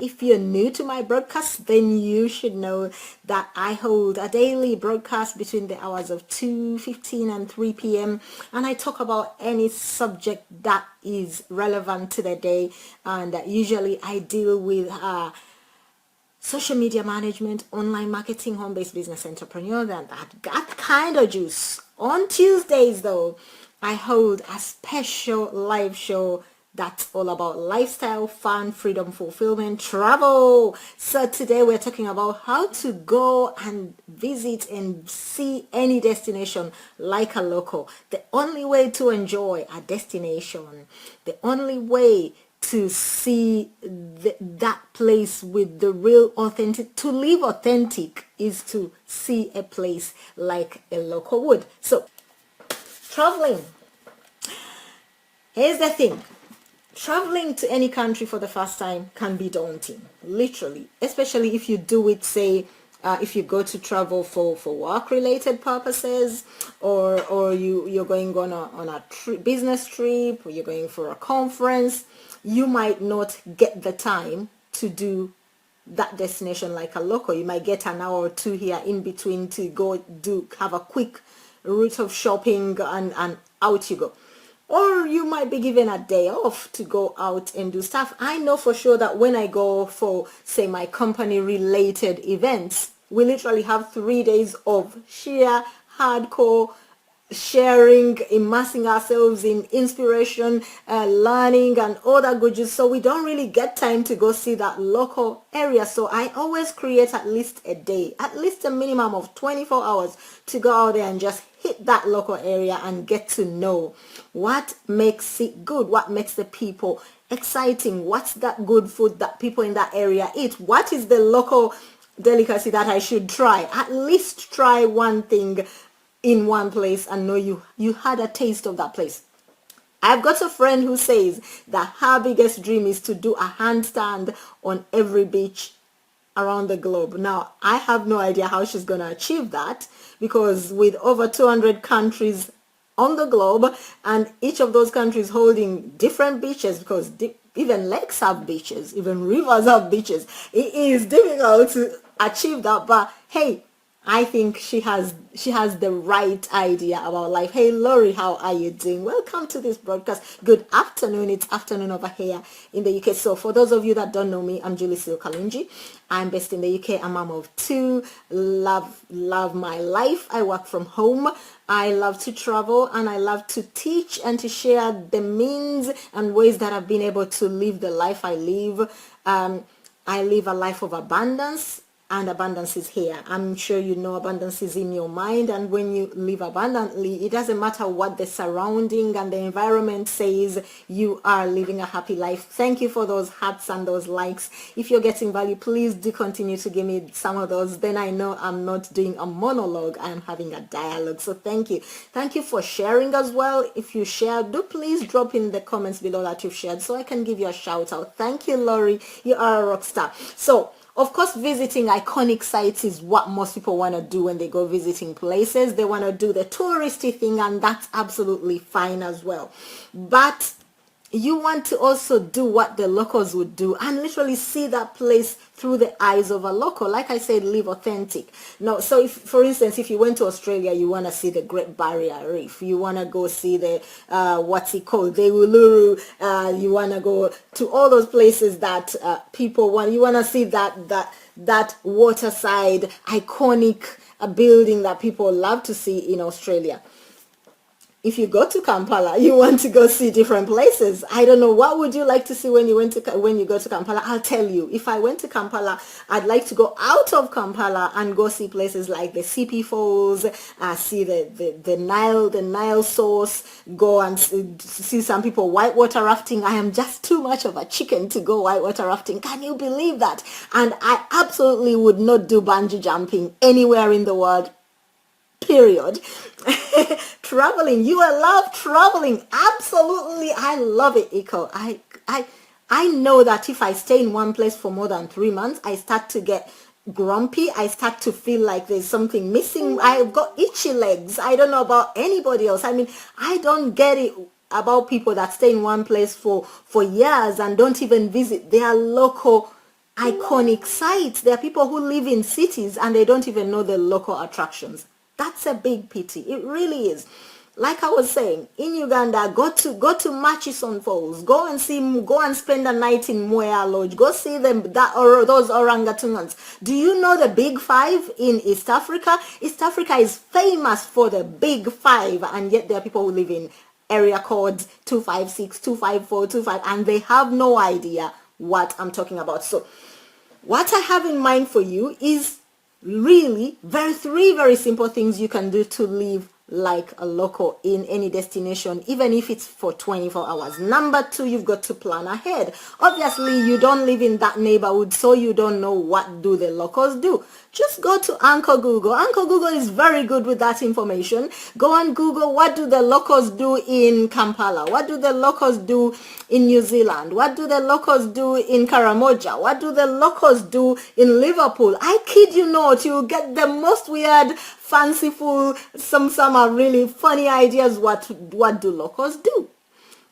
if you're new to my broadcast, then you should know that I hold a daily broadcast between the hours of 2:15 and 3 p.m. and I talk about any subject that is relevant to the day, and usually I deal with social media management, online marketing, home-based business entrepreneur, and that kind of juice. On Tuesdays though, I hold a special live show that's all about lifestyle, fun, freedom, fulfillment, travel. So today we're talking about how to go and visit and see any destination like a local. The only way to enjoy a destination, the only way to see that place with the real authentic, to live authentic, is to see a place like a local would. So traveling, here's the thing. Traveling to any country for the first time can be daunting, literally, especially if you do it, say, if you go to travel for work-related purposes, or you're going on a business trip, or you're going for a conference. You might not get the time to do that destination like a local. You might get an hour or two here in between to go have a quick route of shopping, and out you go. Or you might be given a day off to go out and do stuff. I know for sure that when I go for, say, my company related events, we literally have 3 days of sheer hardcore sharing, immersing ourselves in inspiration, learning, and all that good juice. So we don't really get time to go see that local area. So I always create at least a day, at least a minimum of 24 hours to go out there and just hit that local area and get to know what makes it good, what makes the people exciting, what's that good food that people in that area eat, what is the local delicacy that I should try. At least try one thing in one place and know you had a taste of that place. I've got a friend who says that her biggest dream is to do a handstand on every beach around the globe. Now, I have no idea how she's going to achieve that, because with over 200 countries on the globe, and each of those countries holding different beaches, because even lakes have beaches, even rivers have beaches, it is difficult to achieve that. But hey, I think she has the right idea about life. Hey Lori, how are you doing? Welcome to this broadcast. Good afternoon. It's afternoon over here in the UK. So for those of you that don't know me, I'm Kalungi. I'm based in the UK. I'm mom of two. Love my life. I work from home. I love to travel, and I love to teach and to share the means and ways that I've been able to live the life I live. I live a life of abundance. And abundance is here. I'm sure you know abundance is in your mind, and when you live abundantly, it doesn't matter what the surrounding and the environment says, you are living a happy life. Thank you for those hearts and those likes. If you're getting value, please do continue to give me some of those. Then I know I'm not doing a monologue, I'm having a dialogue. So thank you. Thank you for sharing as well. If you share, do please drop in the comments below that you've shared so I can give you a shout out. Thank you, Lori. You are a rock star. So of course, visiting iconic sites is what most people want to do when they go visiting places. They want to do the touristy thing, and that's absolutely fine as well. But you want to also do what the locals would do and literally see that place through the eyes of a local. Like I said, live authentic. Now, so if, for instance, if you went to Australia, you want to see the Great Barrier Reef. You want to go see the, what's it called? The Uluru. You want to go to all those places that people want. You want to see that waterside, iconic building that people love to see in Australia. If you go to Kampala, you want to go see different places. I don't know, what would you like to see when you go to Kampala? I'll tell you. If I went to Kampala, I'd like to go out of Kampala and go see places like the CP Falls, see the Nile source, go and see some people whitewater rafting. I am just too much of a chicken to go whitewater rafting. Can you believe that? And I absolutely would not do bungee jumping anywhere in the world. Period. Traveling, you love traveling. Absolutely, I love it, Iko. I know that if I stay in one place for more than 3 months, I start to get grumpy. I start to feel like there's something missing. I've got itchy legs. I don't know about anybody else. I mean, I don't get it about people that stay in one place for years and don't even visit their local iconic sites. There are people who live in cities and they don't even know the local attractions. That's a big pity. It really is. Like I was saying, in Uganda, go to Murchison Falls, go and spend a night in Mwea Lodge, go see those orangutans. Do you know the Big Five in East Africa? East Africa is famous for the Big Five, and yet there are people who live in area codes 256, 254, 25, and they have no idea what I'm talking about. So what I have in mind for you is really three very simple things you can do to live like a local in any destination, even if it's for 24 hours. Number two, you've got to plan ahead. Obviously, you don't live in that neighborhood, so you don't know what do the locals do. Just go to Uncle Google. Uncle Google is very good with that information. Go and Google, what do the locals do in Kampala? What do the locals do in New Zealand? What do the locals do in Karamoja? What do the locals do in Liverpool? I kid you not, you'll get the most weird, fanciful, some are really funny ideas what do locals do.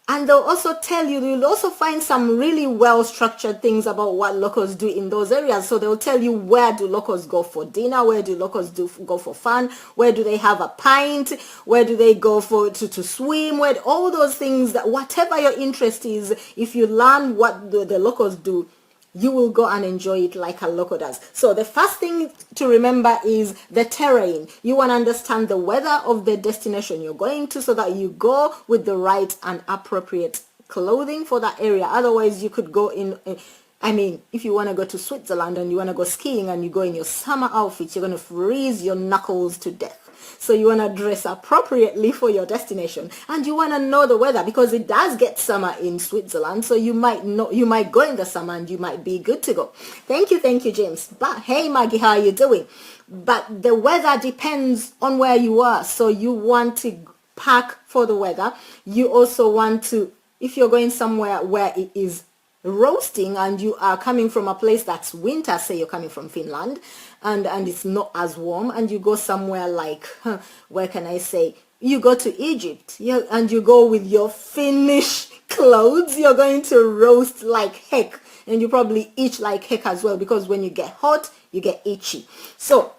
And they'll also tell you, you'll also find some really well-structured things about what locals do in those areas. So they'll tell you, where do locals go for dinner? Where do locals go for fun? Where do they have a pint? Where do they go to swim? Where all those things, that whatever your interest is, if you learn what the locals do, you will go and enjoy it like a local does. So the first thing to remember is the terrain. You want to understand the weather of the destination you're going to, so that you go with the right and appropriate clothing for that area. Otherwise, you could go if you want to go to Switzerland and you want to go skiing and you go in your summer outfits, you're going to freeze your knuckles to death. So you want to dress appropriately for your destination, and you want to know the weather, because it does get summer in Switzerland. So you might go in the summer and you might be good to go. Thank you, James. But hey, Maggie, how are you doing? But the weather depends on where you are. So you want to pack for the weather. You also want to, if you're going somewhere where it is roasting and you are coming from a place that's winter, say you're coming from Finland, and it's not as warm, and you go somewhere like, where can I say, you go to Egypt, and you go with your Finnish clothes, you're going to roast like heck, and you probably itch like heck as well, because when you get hot, you get itchy. So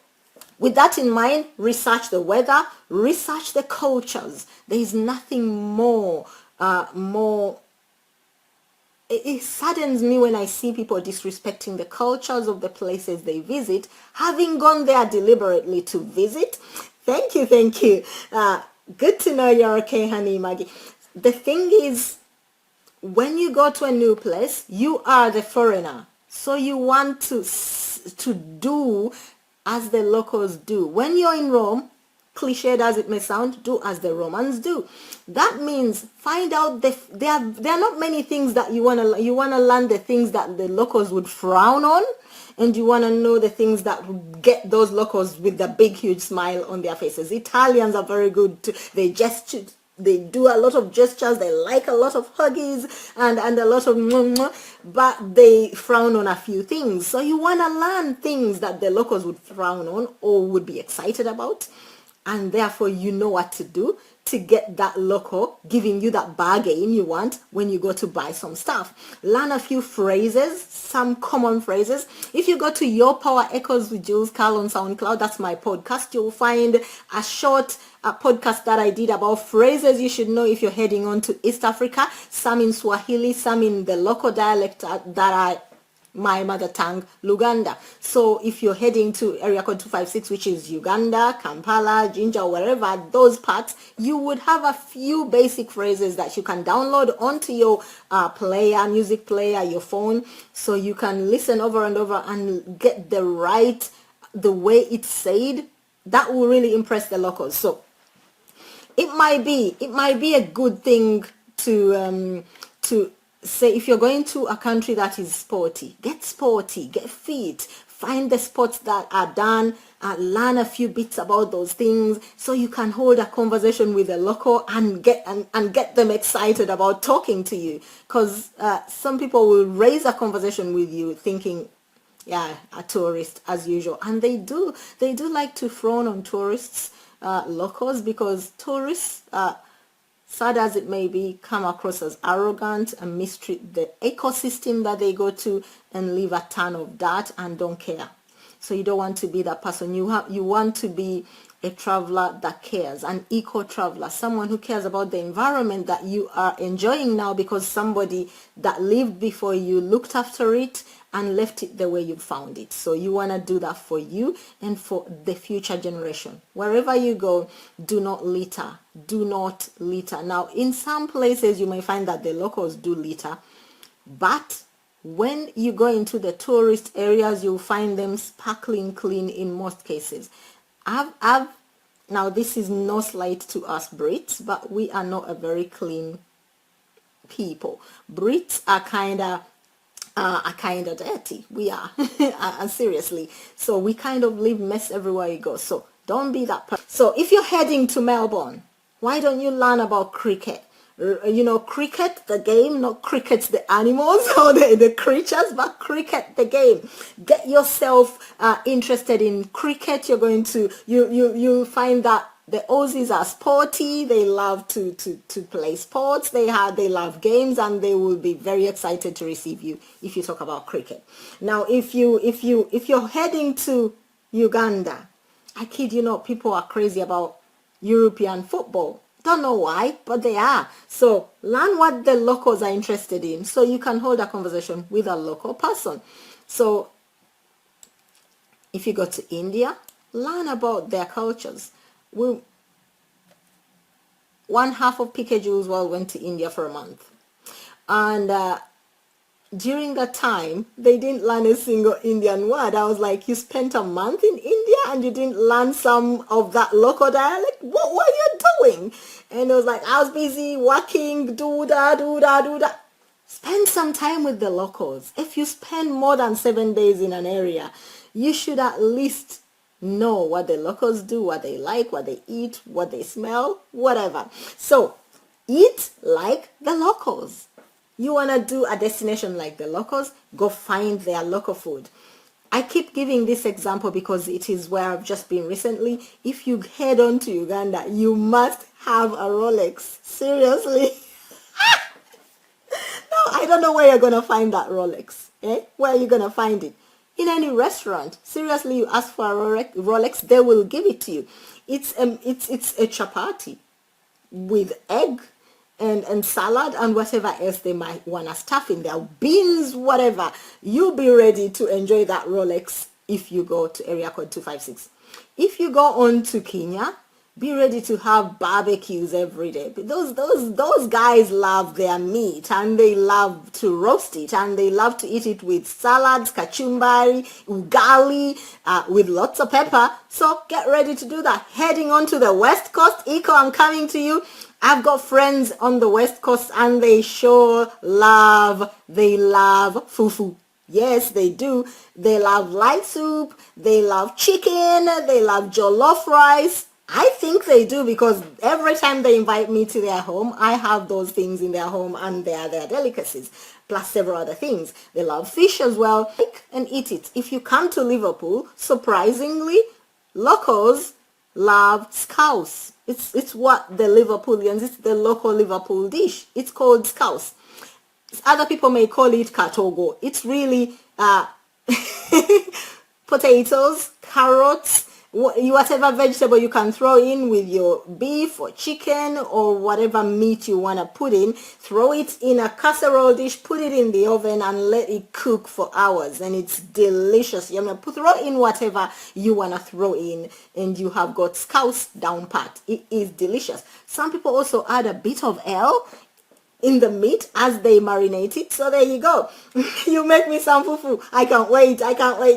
with that in mind, research the weather, research the cultures. There is nothing more it saddens me when I see people disrespecting the cultures of the places they visit, having gone there deliberately to visit. Thank you. Good to know you're okay, honey, Maggie. The thing is, when you go to a new place, you are the foreigner. So you want to do as the locals do. When you're in Rome, cliched as it may sound, do as the Romans do. That means find out there are not many things that you want to learn, the things that the locals would frown on, and you want to know the things that would get those locals with the big huge smile on their faces. Italians are very good too. They do a lot of gestures, they like a lot of huggies and a lot of but they frown on a few things. So you want to learn things that the locals would frown on or would be excited about. And therefore, you know what to do to get that local giving you that bargain you want when you go to buy some stuff. Learn a few phrases, some common phrases. If you go to Your Power Echoes with Jules Carl on SoundCloud, that's my podcast, you'll find a short podcast that I did about phrases you should know if you're heading on to East Africa, some in Swahili, some in the local dialect that are my mother tongue, Luganda. So if you're heading to area code 256, which is Uganda, Kampala, Jinja, wherever, those parts, you would have a few basic phrases that you can download onto your music player, your phone, so you can listen over and over and get the way it's said. That will really impress the locals. So it might be a good thing to say, if you're going to a country that is sporty, get fit, find the sports that are done, learn a few bits about those things, so you can hold a conversation with a local and get them excited about talking to you. Because some people will raise a conversation with you thinking, yeah, a tourist as usual, and they do like to frown on tourists, locals, because tourists sad as it may be, come across as arrogant and mistreat the ecosystem that they go to and leave a ton of dirt and don't care. So you don't want to be that person. You want to be a traveler that cares, an eco traveler, someone who cares about the environment that you are enjoying now because somebody that lived before you looked after it and left it the way you found it. So you want to do that for you and for the future generation. Wherever you go, do not litter. Do not litter. Now, in some places, you may find that the locals do litter, but when you go into the tourist areas, you'll find them sparkling clean in most cases. Now this is no slight to us Brits, but we are not a very clean people. Brits are kind of dirty. We are, seriously. So we kind of leave mess everywhere you go. So don't be that person. So if you're heading to Melbourne, why don't you learn about cricket? You know, cricket, the game, not cricket, the animals or the creatures, but cricket, the game. Get yourself interested in cricket. You're going to, you'll find that the Aussies are sporty. They love to play sports. They love games, and they will be very excited to receive you if you talk about cricket. Now, if you're heading to Uganda, I kid you not, people are crazy about European football. Don't know why, but they are. So learn what the locals are interested in so you can hold a conversation with a local person. So if you go to India, learn about their cultures. One half of pkjulesworld went to India for a month, and during that time they didn't learn a single Indian word. I was like, you spent a month in India and you didn't learn some of that local dialect? What were you doing? And it was like, I was busy working, do that. Spend some time with the locals. If you spend more than 7 days in an area, you should at least know what the locals do, what they like, what they eat, what they smell, whatever. So eat like the locals. You want to do a destination like the locals, go find their local food. I keep giving this example because it is where I've just been recently. If you head on to Uganda, you must have a Rolex. Seriously. No, I don't know where you're going to find that Rolex. Where are you going to find it? In any restaurant. Seriously, you ask for a Rolex, they will give it to you. It's a chapati with egg and salad and whatever else they might want to stuff in there, beans, whatever. You'll be ready to enjoy that Rolex if you go to area code 256. If you go on to Kenya, be ready to have barbecues every day. Those guys love their meat, and they love to roast it, and they love to eat it with salads, kachumbari, ugali, with lots of pepper. So get ready to do that. Heading on to the West Coast, Eco, I'm coming to you. I've got friends on the West Coast, and they love fufu. Yes, they do. They love light soup. They love chicken. They love jollof rice. I think they do, because every time they invite me to their home, I have those things in their home, and they are their delicacies, plus several other things. They love fish as well. Take and eat it. If you come to Liverpool, surprisingly, locals love scouse. It's what the Liverpoolians, it's the local Liverpool dish. It's called scouse. Other people may call it katogo. It's really potatoes, carrots, whatever vegetable you can throw in with your beef or chicken or whatever meat you want to put in. Throw it in a casserole dish, put it in the oven, and let it cook for hours, and it's delicious. You're going to throw in whatever you want to throw in, and you have got scouse down pat. It is delicious. Some people also add a bit of ale in the meat as they marinate it. So there you go. You make me some fufu. I can't wait,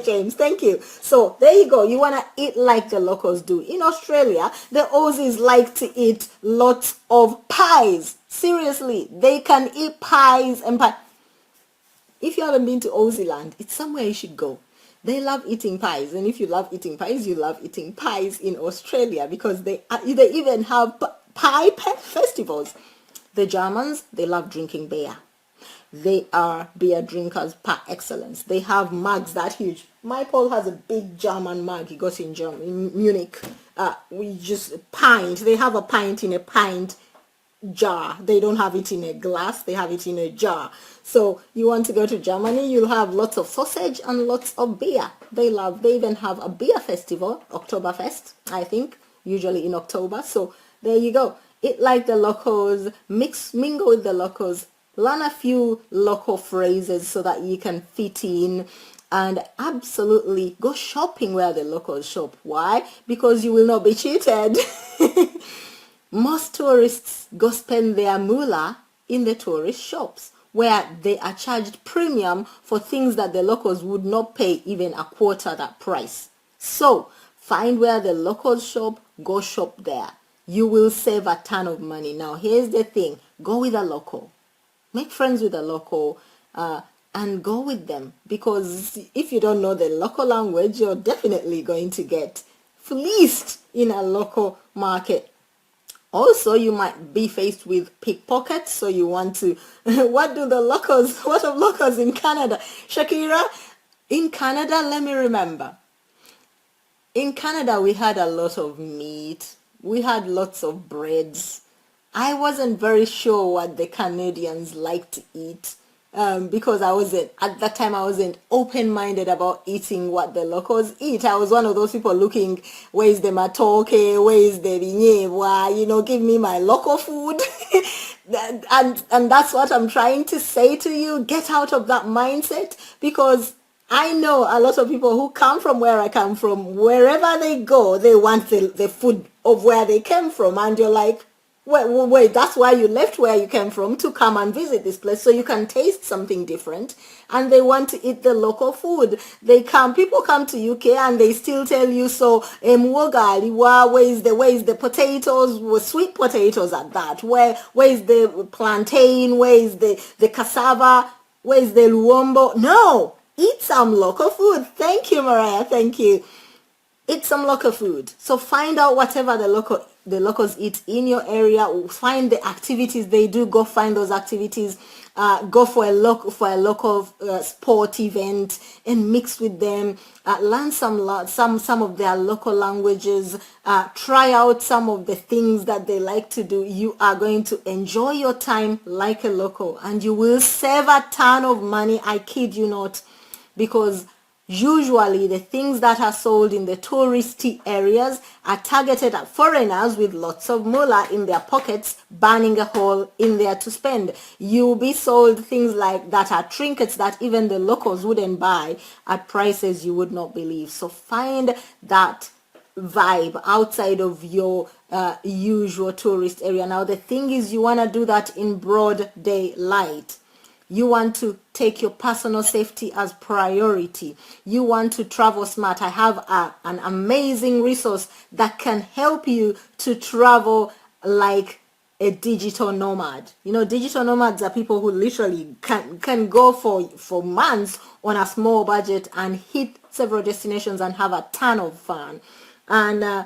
James. Thank you. So there you go. You want to eat like the locals do. In Australia, the Aussies like to eat lots of pies. Seriously, they can eat pies and pie. If you haven't been to Aussie land, it's somewhere you should go. They love eating pies, and if you love eating pies, you love eating pies in Australia, because they even have pie festivals. The Germans, they love drinking beer. They are beer drinkers par excellence. They have mugs that huge. My Paul has a big German mug he got in Munich. We just pint. They have a pint in a pint jar. They don't have it in a glass, they have it in a jar. So you want to go to Germany, you'll have lots of sausage and lots of beer. They even have a beer festival, Oktoberfest, I think, usually in October. So there you go. Eat like the locals, mingle with the locals, learn a few local phrases so that you can fit in, and absolutely go shopping where the locals shop. Why? Because you will not be cheated. Most tourists go spend their moolah in the tourist shops, where they are charged premium for things that the locals would not pay even a quarter that price. So find where the locals shop, go shop there. You will save a ton of money. Now here's the thing, go with a local. Make friends with a local and go with them, because if you don't know the local language, you're definitely going to get fleeced in a local market. Also, you might be faced with pickpockets, so you want to, what of locals in Canada? Shakira, in Canada, let me remember. In Canada, we had a lot of meat. We had lots of breads. I wasn't very sure what the Canadians like to eat. Because at that time I wasn't open-minded about eating what the locals eat. I was one of those people looking, where is the matoke, where is the vinyeva, give me my local food. and that's what I'm trying to say to you. Get out of that mindset, because I know a lot of people who come from where I come from, wherever they go, they want the food of where they came from, and you're like, wait, that's why you left where you came from to come and visit this place, so you can taste something different, and they want to eat the local food. People come to UK and they still tell you, so where is the potatoes, sweet potatoes at that, where is the plantain, where is the cassava, where is the luombo? No, eat some local food. Thank you, Mariah, thank you. Eat some local food. So find out whatever the locals eat in your area. Find the activities they do. Go find those activities. Go for a local sport event and mix with them. Learn some of their local languages. Try out some of the things that they like to do. You are going to enjoy your time like a local, and you will save a ton of money. I kid you not, because usually the things that are sold in the touristy areas are targeted at foreigners with lots of moolah in their pockets, burning a hole in there to spend. You'll be sold things like that are trinkets that even the locals wouldn't buy at prices you would not believe. So find that vibe outside of your usual tourist area. Now the thing is, you want to do that in broad daylight. You want to take your personal safety as priority. You want to travel smart. I have an amazing resource that can help you to travel like a digital nomad. Digital nomads are people who literally can go for months on a small budget and hit several destinations and have a ton of fun. And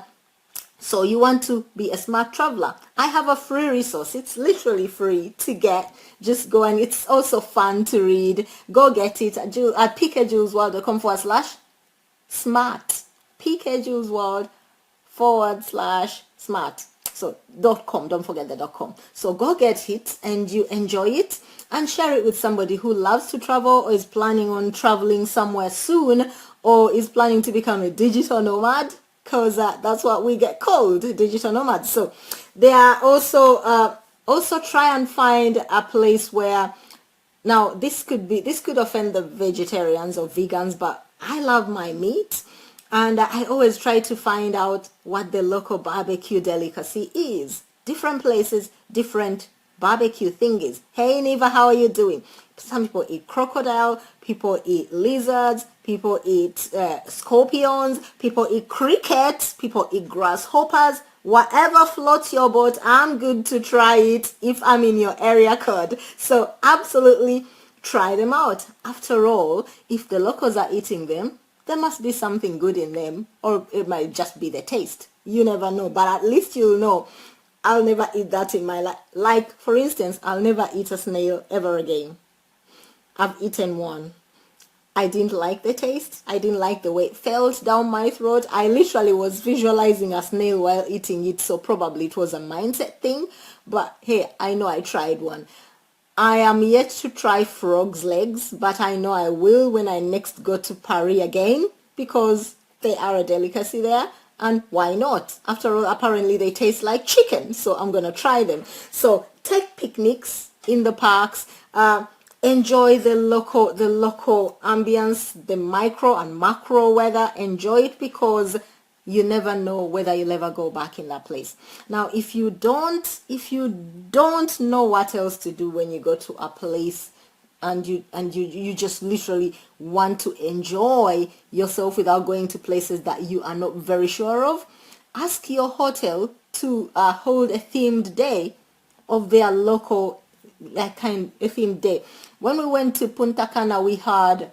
so you want to be a smart traveler. I have a free resource. It's literally free to get. Just go, and it's also fun to read. Go get it at pkjulesworld.com/smart. pkjulesworld.com/smart. So .com, don't forget the .com. So go get it and you enjoy it, and share it with somebody who loves to travel or is planning on traveling somewhere soon, or is planning to become a digital nomad, because that's what we get called, digital nomads. So they are also try and find a place where, now this could offend the vegetarians or vegans, but I love my meat, and I always try to find out what the local barbecue delicacy is. Different places, different barbecue thingies. Hey Neva, how are you doing? Some people eat crocodile, people eat lizards, people eat scorpions, people eat crickets, people eat grasshoppers. Whatever floats your boat, I'm good to try it if I'm in your area code. So absolutely try them out. After all, if the locals are eating them, there must be something good in them, or it might just be the taste. You never know, but at least you'll know. I'll never eat that in my life. Like, for instance, I'll never eat a snail ever again. I've eaten one. I didn't like the taste. I didn't like the way it felt down my throat. I literally was visualizing a snail while eating it, so probably it was a mindset thing. But hey, I know I tried one. I am yet to try frog's legs, but I know I will when I next go to Paris again, because they are a delicacy there. And why not? After all, apparently they taste like chicken, so I'm gonna try them. So take picnics in the parks. Enjoy the local ambience, the micro and macro weather. Enjoy it, because you never know whether you'll ever go back in that place. Now, if you don't know what else to do when you go to a place, and you just literally want to enjoy yourself without going to places that you are not very sure of, ask your hotel to hold a themed day of their local, like, kind a themed day. When we went to Punta Cana, we had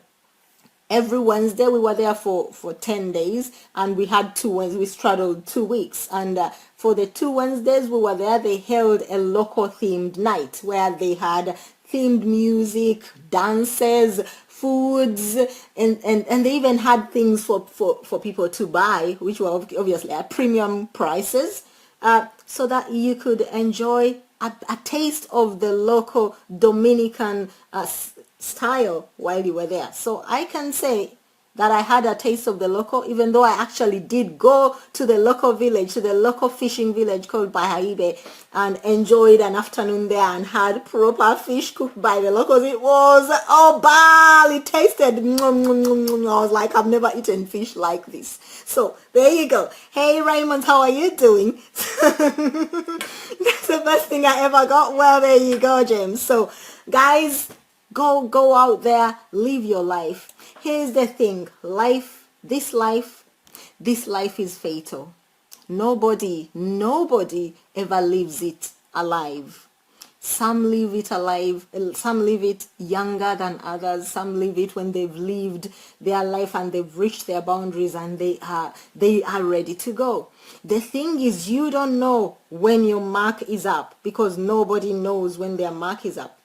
every Wednesday. We were there for 10 days, and we had 2 Wednesdays. We straddled 2 weeks, and for the 2 Wednesdays we were there, they held a local themed night where they had themed music, dances, foods, and they even had things for people to buy, which were obviously at premium prices, so that you could enjoy a taste of the local Dominican style while you were there. So I can say that I had a taste of the local, even though I actually did go to the local village, to the local fishing village called Bahaibe, and enjoyed an afternoon there and had proper fish cooked by the locals. It was, oh, bal, it tasted, I was like, I've never eaten fish like this. So there you go. Hey Raymond, how are you doing? That's the best thing I ever got. Well, there you go, James. So guys, go out there, live your life. Here's the thing, this life is fatal. Nobody ever lives it alive. Some live it alive, some live it younger than others, some live it when they've lived their life and they've reached their boundaries and they are ready to go. The thing is, you don't know when your mark is up, because nobody knows when their mark is up.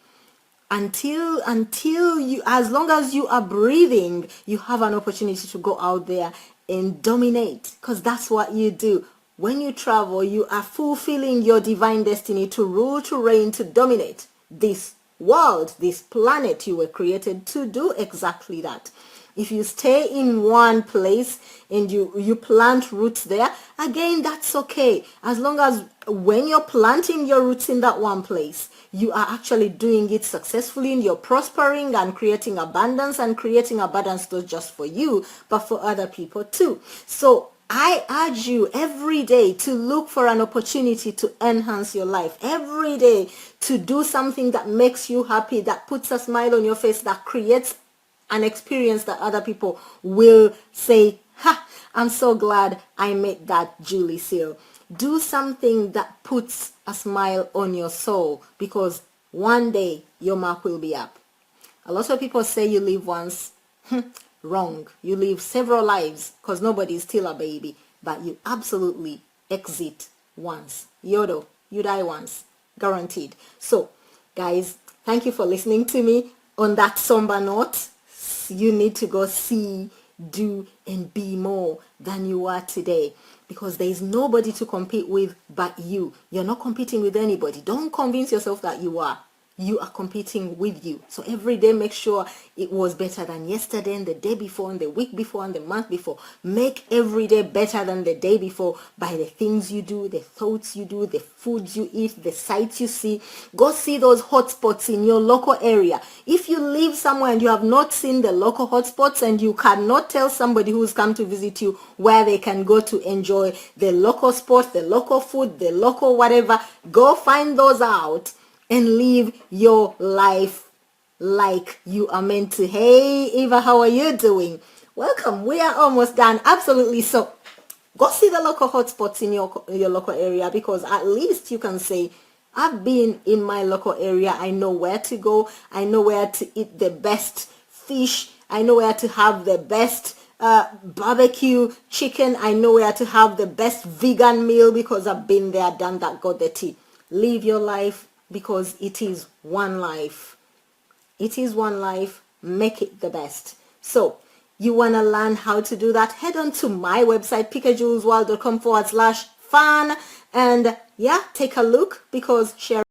Until you, as long as you are breathing, you have an opportunity to go out there and dominate, because that's what you do. When you travel, you are fulfilling your divine destiny to rule, to reign, to dominate this world, this planet. You were created to do exactly that. If you stay in one place and you plant roots there, again, that's okay. As long as when you're planting your roots in that one place, you are actually doing it successfully, and you're prospering and creating abundance, not just for you, but for other people too. So I urge you every day to look for an opportunity to enhance your life. Every day to do something that makes you happy, that puts a smile on your face, that creates an experience that other people will say, ha, I'm so glad I met that Julie Seal. Do something that puts a smile on your soul, because one day your mark will be up. A lot of people say you live once. Wrong. You live several lives, because nobody is still a baby, but you absolutely exit once. Yodo, you die once. Guaranteed. So, guys, thank you for listening to me. On that somber note, you need to go see, do, and be more than you are today, because there is nobody to compete with but you. You're not competing with anybody. Don't convince yourself that you are. You are competing with you. So every day, make sure it was better than yesterday, and the day before, and the week before, and the month before. Make every day better than the day before by the things you do, the thoughts you do, the foods you eat, the sights you see. Go see those hotspots in your local area. If you live somewhere and you have not seen the local hotspots, and you cannot tell somebody who's come to visit you where they can go to enjoy the local sports, the local food, the local whatever, go find those out and live your life like you are meant to. Hey Eva, how are you doing? Welcome. We are almost done. Absolutely. So go see the local hotspots in your local area, because at least you can say, I've been in my local area. I know where to go. I know where to eat the best fish. I know where to have the best barbecue chicken. I know where to have the best vegan meal, because I've been there, done that, got the tea. Live your life, because it is one life. It is one life. Make it the best. So you want to learn how to do that, head on to my website, pkjulesworld.com/fun, and yeah, take a look, because sharing